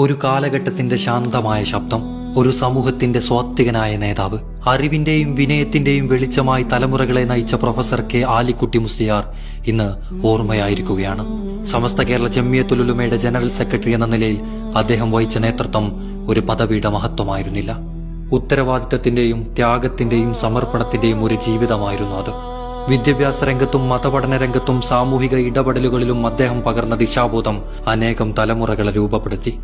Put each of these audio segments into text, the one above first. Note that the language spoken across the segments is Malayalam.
ഒരു കാലഘട്ടത്തിന്റെ ശാന്തമായ ശബ്ദം, ഒരു സമൂഹത്തിന്റെ സ്വാത്വികനായ നേതാവ്, അറിവിന്റെയും വിനയത്തിന്റെയും വെളിച്ചമായി തലമുറകളെ നയിച്ച പ്രൊഫസർ കെ ആലിക്കുട്ടി മുസ്ലിയാർ ഇന്ന് ഓർമ്മയായിരിക്കുകയാണ്. സമസ്ത കേരള ജംഇയ്യത്തുൽ ഉലമയുടെ ജനറൽ സെക്രട്ടറി എന്ന നിലയിൽ അദ്ദേഹം വഹിച്ച നേതൃത്വം ഒരു പദവിയുടെ മഹത്വമായിരുന്നില്ല. ഉത്തരവാദിത്തത്തിന്റെയും ത്യാഗത്തിന്റെയും സമർപ്പണത്തിന്റെയും ഒരു ജീവിതമായിരുന്നു അത്. വിദ്യാഭ്യാസ രംഗത്തും മതപഠന രംഗത്തും സാമൂഹിക ഇടപെടലുകളിലും അദ്ദേഹം പകർന്ന ദിശാബോധം അനേകം തലമുറകളെ രൂപപ്പെടുത്തി.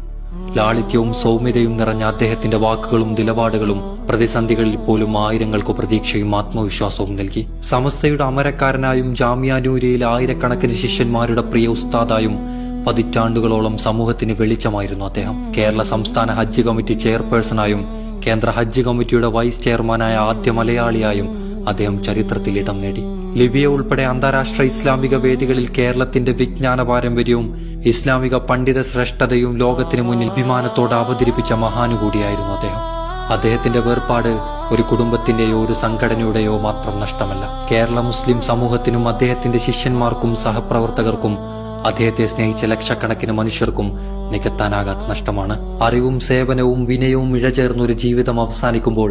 ലാളിത്യവും സൗമ്യതയും നിറഞ്ഞ അദ്ദേഹത്തിന്റെ വാക്കുകളും നിലപാടുകളും പ്രതിസന്ധികളിൽ പോലും ആയിരങ്ങൾക്ക് പ്രതീക്ഷയും ആത്മവിശ്വാസവും നൽകി. സമസ്തയുടെ അമരക്കാരനായും ജാമിഅ നൂരിയയിലെ ആയിരക്കണക്കിന് ശിഷ്യന്മാരുടെ പ്രിയ ഉസ്താദായും പതിറ്റാണ്ടുകളോളം സമൂഹത്തിന് വെളിച്ചമായിരുന്നു അദ്ദേഹം. കേരള സംസ്ഥാന ഹജ്ജ് കമ്മിറ്റി ചെയർപേഴ്സണായും കേന്ദ്ര ഹജ്ജ് കമ്മിറ്റിയുടെ വൈസ് ചെയർമാനായ ആദ്യ മലയാളിയായും അദ്ദേഹം ചരിത്രത്തിൽ ഇടം നേടി. ലിബിയ ഉൾപ്പെടെ അന്താരാഷ്ട്ര ഇസ്ലാമിക വേദികളിൽ കേരളത്തിന്റെ വിജ്ഞാന പാരമ്പര്യവും ഇസ്ലാമിക പണ്ഡിത ശ്രേഷ്ഠതയും ലോകത്തിന് മുന്നിൽ അഭിമാനത്തോടെ അവതരിപ്പിച്ച മഹാനുകൂടിയായിരുന്നു അദ്ദേഹം. അദ്ദേഹത്തിന്റെ വേർപാട് ഒരു കുടുംബത്തിന്റെയോ ഒരു സംഘടനയുടെയോ മാത്രം നഷ്ടമല്ല. കേരള മുസ്ലിം സമൂഹത്തിനും അദ്ദേഹത്തിന്റെ ശിഷ്യന്മാർക്കും സഹപ്രവർത്തകർക്കും അദ്ദേഹത്തെ സ്നേഹിച്ച ലക്ഷക്കണക്കിന് മനുഷ്യർക്കും നികത്താനാകാത്ത നഷ്ടമാണ്. അറിവും സേവനവും വിനയവും ഇഴചേർന്നൊരു ജീവിതം അവസാനിക്കുമ്പോൾ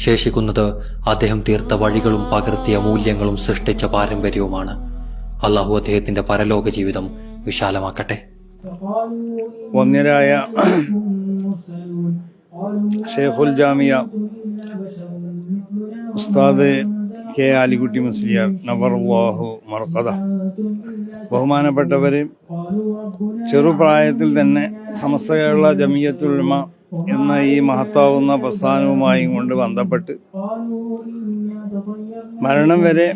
ശേഷിക്കുന്നത് അദ്ദേഹം തീർത്ത വഴികളും പകർത്തിയ മൂല്യങ്ങളും സൃഷ്ടിച്ച പാരമ്പര്യവുമാണ്. അള്ളാഹു അദ്ദേഹത്തിന്റെ പരലോക ജീവിതം വിശാലമാക്കട്ടെ. വന്ദ്യരായ ഷെയ്ഖുൽ ജാമിയ ഉസ്താദ് കെ ആലിക്കുട്ടി മുസ്ലിയാർ നവറുല്ലാഹു മർഖദ, ബഹുമാനപ്പെട്ടവര് ചെറുപ്രായത്തിൽ തന്നെ സമസ്ത കേരള ജംഇയ്യത്തുൽ ഉലമ എന്ന ഈ മഹത്താവുന്ന പ്രസ്ഥാനവുമായി കൊണ്ട് ബന്ധപ്പെട്ട് മരണം വരെ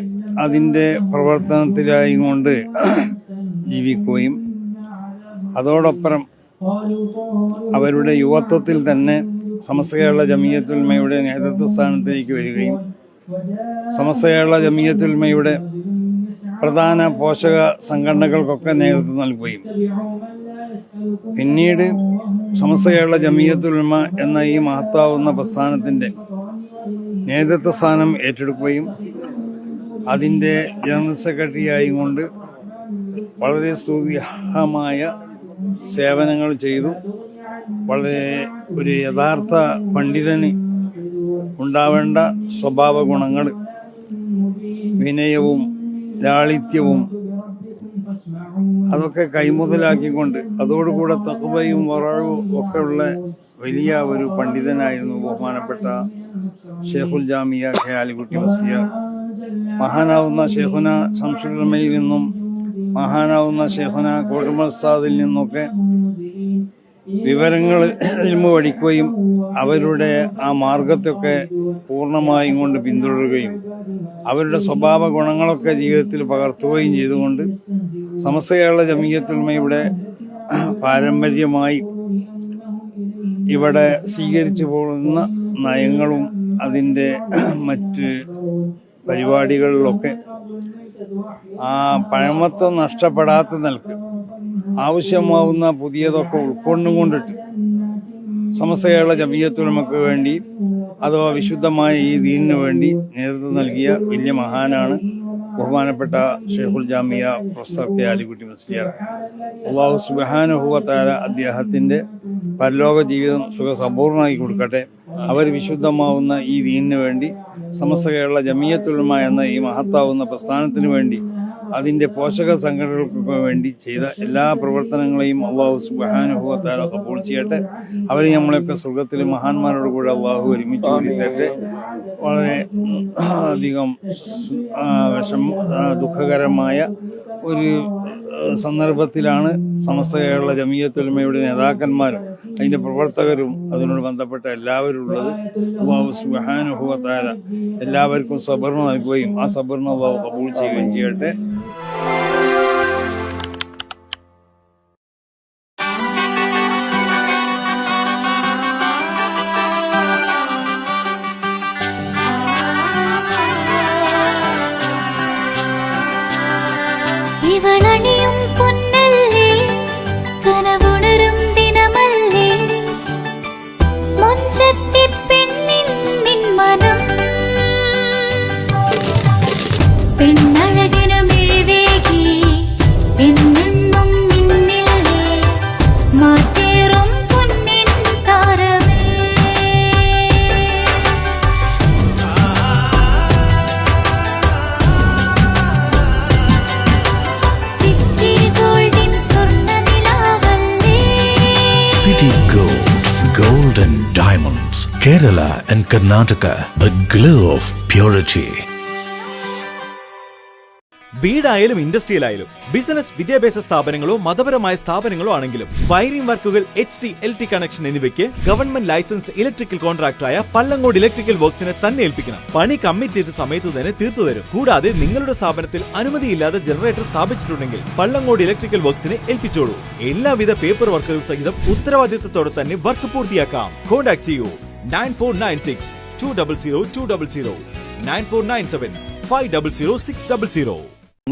അതിൻ്റെ പ്രവർത്തനത്തിലായി കൊണ്ട് ജീവിക്കുകയും അതോടൊപ്പം അവരുടെ യുവത്വത്തിൽ തന്നെ സമസ്ത കേരള ജംഇയ്യത്തുൽ ഉലമയുടെ നേതൃത്വ സ്ഥാനത്തേക്ക് വരികയും സമസ്ത കേരള ജംഇയ്യത്തുൽ ഉലമയുടെ പ്രധാന പോഷക സംഘടനകൾക്കൊക്കെ നേതൃത്വം നൽകുകയും പിന്നീട് സമസ്ത കേരള ജംഇയ്യത്തുൽ ഉലമ എന്ന ഈ മഹത്താവുന്ന പ്രസ്ഥാനത്തിന്റെ നേതൃത്വ സ്ഥാനം ഏറ്റെടുക്കുകയും അതിന്റെ ജനറൽ സെക്രട്ടറിയായി കൊണ്ട് വളരെ സ്തുത്യർഹമായ സേവനങ്ങൾ ചെയ്തു. വളരെ ഒരു യഥാർത്ഥ പണ്ഡിതന് ഉണ്ടാവേണ്ട സ്വഭാവ ഗുണങ്ങൾ, വിനയവും ലാളിത്യവും അതൊക്കെ കൈമുതലാക്കിക്കൊണ്ട് അതോടുകൂടെ തഖ്വയും വറഉം ഒക്കെ ഉള്ള വലിയ ഒരു പണ്ഡിതനായിരുന്നു ബഹുമാനപ്പെട്ട ഷെയ്ഖുൽ ജാമിയ കെ ആലിക്കുട്ടി മുസ്ലിയാർ. മഹാനാവുന്ന ഷെയ്ഖുന ശംസുൽ ഉലമയിൽ നിന്നും മഹാനാവുന്ന ഷെയ്ഖുന കോട്ടുമൽ ഉസ്താദിൽ നിന്നൊക്കെ വിവരങ്ങൾ ഇൽമു പഠിക്കുകയും അവരുടെ ആ മാർഗത്തൊക്കെ പൂർണ്ണമായും കൊണ്ട് പിന്തുടരുകയും അവരുടെ സ്വഭാവ ഗുണങ്ങളൊക്കെ ജീവിതത്തിൽ പകർത്തുകയും ചെയ്തുകൊണ്ട് സമസ്ത കേരള ജംഇയ്യത്തുൽ ഉലമയുടെ പാരമ്പര്യമായി ഇവിടെ സ്വീകരിച്ചു പോകുന്ന നയങ്ങളും അതിൻ്റെ മറ്റ് പരിപാടികളിലൊക്കെ ആ പഴമത്വം നഷ്ടപ്പെടാത്ത നിലക്ക് ആവശ്യമാവുന്ന പുതിയതൊക്കെ ഉൾക്കൊണ്ടുകൊണ്ടിട്ട് സമസ്ത കേരള ജംഇയ്യത്തുൽ ഉലമക്ക് വേണ്ടി അഥവാ വിശുദ്ധമായ ഈ ദീനിന് വേണ്ടി നേതൃത്വം നൽകിയ വലിയ മഹാനാണ് ബഹുമാനപ്പെട്ട ഷെയ്ഖുൽ ജാമിയ പ്രൊഫസർ കെ ആലിക്കുട്ടി മുസ്ലിയാർ. അല്ലാഹു സുബ്ഹാനഹു വ തആല അദ്ദേഹത്തിന്റെ പരലോക ജീവിതം സുഖസമ്പൂർണ്ണമാക്കി കൊടുക്കട്ടെ. അവർ വിശുദ്ധമാവുന്ന ഈ ദീനിന് വേണ്ടി സമസ്ത കേരള ജംഇയ്യത്തുൽ ഉലമ എന്ന ഈ മഹത്താവുന്ന പ്രസ്ഥാനത്തിന് വേണ്ടി അതിന്റെ പോഷക സംഘടനകൾക്ക് വേണ്ടി ചെയ്ത എല്ലാ പ്രവർത്തനങ്ങളെയും അല്ലാഹു സുബ്ഹാനഹു വ തആല ഖബൂൽ ചെയ്യട്ടെ. അവരെ നമ്മളൊക്കെ സ്വർഗ്ഗത്തിൽ മഹാന്മാരോട് കൂടെ അല്ലാഹു ഒരുമിച്ച് കൂട്ടിത്തരട്ടെ. വളരെ അധികം ദുഃഖകരമായ ഒരു സന്ദർഭത്തിലാണ് സമസ്ത കേരള ജംഇയ്യത്തുൽ ഉലമയുടെ നേതാക്കന്മാരും അതിന്റെ പ്രവർത്തകരും അതിനോട് ബന്ധപ്പെട്ട എല്ലാവരും ഉള്ളത്. അല്ലാഹു സുബ്ഹാനഹു വ തആല എല്ലാവർക്കും സബർ നൽകുകയും ആ സബറിനെ അല്ലാഹു ഖബൂൽ ചെയ്യുകയും ചെയ്യട്ടെ. ഇവളണിയും പൊന്നല്ലേ, കനവുണരും ദിനമല്ലേ, മുഞ്ചത്തി പെണ്ണിൻ നിൻ മനം, പെണ്ണഴകിനു മിഴിവേകി എന്നെന്നും നിന്നില്ലേ, മാറ്റേറും പൊന്ന Kerala and Karnataka, the glow of purity. വീടായാലും ഇൻഡസ്ട്രിയലായാലും ബിസിനസ്, വിദ്യാഭ്യാസ സ്ഥാപനങ്ങളോ മതപരമായ സ്ഥാപനങ്ങളോ ആണെങ്കിലും വയറിംഗ് വർക്കുകൾ, HT/LT കണക്ഷൻ എന്നിവയ്ക്ക് ഗവൺമെന്റ് ലൈസൻസ്ഡ് ഇലക്ട്രിക്കൽ കോൺട്രാക്ടറായ പള്ളങ്ങോട് ഇലക്ട്രിക്കൽ വർക്സിനെ തന്നെ ഏൽപ്പിക്കണം. പണി കമ്മിറ്റ് ചെയ്ത സമയത്ത് തന്നെ തീർത്തു തരും. കൂടാതെ നിങ്ങളുടെ സ്ഥാപനത്തിൽ അനുമതിയില്ലാതെ ജനറേറ്റർ സ്ഥാപിച്ചിട്ടുണ്ടെങ്കിൽ പള്ളങ്ങോട് ഇലക്ട്രിക്കൽ വർക്സിനെ ഏൽപ്പിച്ചോളൂ. എല്ലാവിധ പേപ്പർ വർക്കുകൾ സഹിതം ഉത്തരവാദിത്തത്തോടെ തന്നെ വർക്ക് പൂർത്തിയാക്കാം. കോൺടാക്ട് ചെയ്യൂ 9496 200 200 9497 500 600.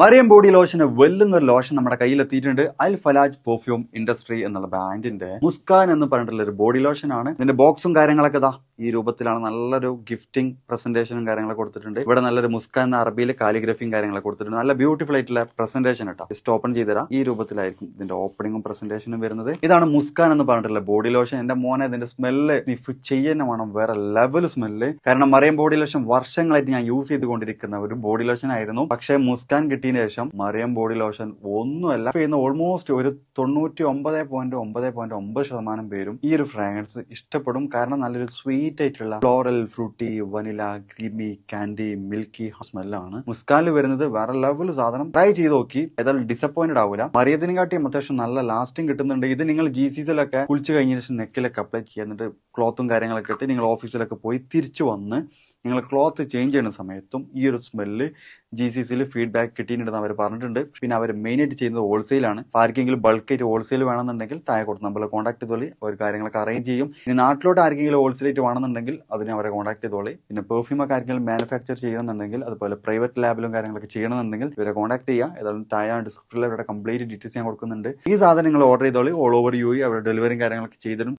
മറിയം ബോഡി ലോഷന് വെല്ലുന്ന ഒരു ലോഷൻ നമ്മുടെ കയ്യിലെത്തിയിട്ടുണ്ട്. അൽ ഫലാജ് പെർഫ്യൂം ഇൻഡസ്ട്രി എന്നുള്ള ബ്രാൻഡിന്റെ മുസ്കാൻ എന്ന് പറഞ്ഞിട്ടുള്ള ഒരു ബോഡി ലോഷൻ ആണ്. ഇതിന്റെ ബോക്സും കാര്യങ്ങളൊക്കെ ഇതാ ഈ രൂപത്തിലാണ്. നല്ലൊരു ഗിഫ്റ്റിംഗ് പ്രസന്റേഷനും കാര്യങ്ങളൊക്കെ കൊടുത്തിട്ടുണ്ട്. ഇവിടെ നല്ലൊരു മുസ്കാൻ എന്ന അറബിയിൽ കാലിഗ്രഫിയും കാര്യങ്ങളൊക്കെ കൊടുത്തിട്ടുണ്ട്. നല്ല ബ്യൂട്ടിഫുൾ ആയിട്ടുള്ള പ്രസന്റേഷൻ കേട്ടോ. ജസ്റ്റ് ഓപ്പൺ ചെയ്തുതരാം. ഈ രൂപത്തിലായിരിക്കും ഇതിന്റെ ഓപ്പണിംഗും പ്രസന്റേഷനും വരുന്നത്. ഇതാണ് മുസ്കാൻ എന്ന് പറഞ്ഞിട്ടുള്ള ബോഡി ലോഷൻ. എന്റെ മോനെ ഇതിന്റെ സ്മെല്ല് സ്നിഫ് ചെയ്യുന്ന വേണം, വേറെ ലെവൽ സ്മെല്ല്. കാരണം മറിയം ബോഡി ലോഷൻ വർഷങ്ങളായിട്ട് ഞാൻ യൂസ് ചെയ്തുകൊണ്ടിരിക്കുന്ന ഒരു ബോഡി ലോഷൻ ആയിരുന്നു. പക്ഷേ മുസ്കാൻ കിട്ടിയതിന് ശേഷം മറിയം ബോഡി ലോഷൻ ഒന്നുമല്ല ചെയ്യുന്ന ഓൾമോസ്റ്റ് ഒരു 99.9% പേരും ഈ ഒരു ഫ്രാഗ്രൻസ് ഇഷ്ടപ്പെടും. കാരണം നല്ലൊരു സ്വീറ്റ് ആയിട്ടുള്ള floral, fruity, vanilla, creamy, candy, milky സ്മെല്ലാണ് മുസ്കാനിൽ വരുന്നത്. വേറെ ലെവൽ സാധനം. ട്രൈ ചെയ്ത് നോക്കി, ഏതായാലും ഡിസപ്പോയിന്റഡ് ആവില്ല. മറിയത്തിനെ കാട്ടിയും അത്യാവശ്യം നല്ല ലാസ്റ്റിംഗ് കിട്ടുന്നുണ്ട്. ഇത് നിങ്ങൾ GCCയിലൊക്കെ കുളിച്ച് കഴിഞ്ഞ ശേഷം നെക്കിലൊക്കെ അപ്ലൈ ചെയ്യുന്നുണ്ട്. ക്ലോത്തും കാര്യങ്ങളൊക്കെ ഇട്ട് നിങ്ങൾ ഓഫീസിലൊക്കെ പോയി തിരിച്ചു വന്ന് നിങ്ങൾ ക്ലോത്ത് ചേഞ്ച് ചെയ്യുന്ന സമയത്തും ഈ ഒരു സ്മെല്ല് GCCയിൽ ഫീഡ്ബാക്ക് കിട്ടിയിട്ടുണ്ടെന്ന് അവർ പറഞ്ഞിട്ടുണ്ട്. പിന്നെ അവർ മെയിനായിട്ട് ചെയ്യുന്നത് ഹോൾസെയിലാണ്. ആർക്കെങ്കിലും ബൾക്കായിട്ട് ഹോൾസെയിൽ വേണമെന്നുണ്ടെങ്കിൽ താഴെ കൊടുത്ത് നമ്മളെ കോൺടാക്ട് ചെയ്തോളി. അവർ കാര്യങ്ങളൊക്കെ അറേഞ്ച് ചെയ്യും. ഇനി നാട്ടിലോട്ട് ആർക്കെങ്കിലും ഹോൾസെയിലായിട്ട് വേണമെന്നുണ്ടെങ്കിൽ അതിനെ അവരെ കോൺടാക്ട് ചെയ്തോളി. പിന്നെ പെർഫ്യൂമൊക്കെ ആർക്കെങ്കിലും മാനുഫാക്ചർ ചെയ്യണമെന്നുണ്ടെങ്കിൽ, അതുപോലെ പ്രൈവറ്റ് ലാബിലും കാര്യങ്ങളൊക്കെ ചെയ്യണമെന്നുണ്ടെങ്കിൽ ഇവരെ കോൺടാക്ട് ചെയ്യുക. ഏതായാലും താഴെ ഡിസ്ക്രിപ്ഷനിൽ അവരുടെ കംപ്ലീറ്റ് ഡീറ്റെയിൽസ് ഞാൻ കൊടുക്കുന്നുണ്ട്. ഈ സാധനം നിങ്ങൾ ഓർഡർ ചെയ്തോളി. ഓൾ ഓവർ UAE അവരുടെ ഡെലിവറിയും കാര്യങ്ങളൊക്കെ ചെയ്തിടും.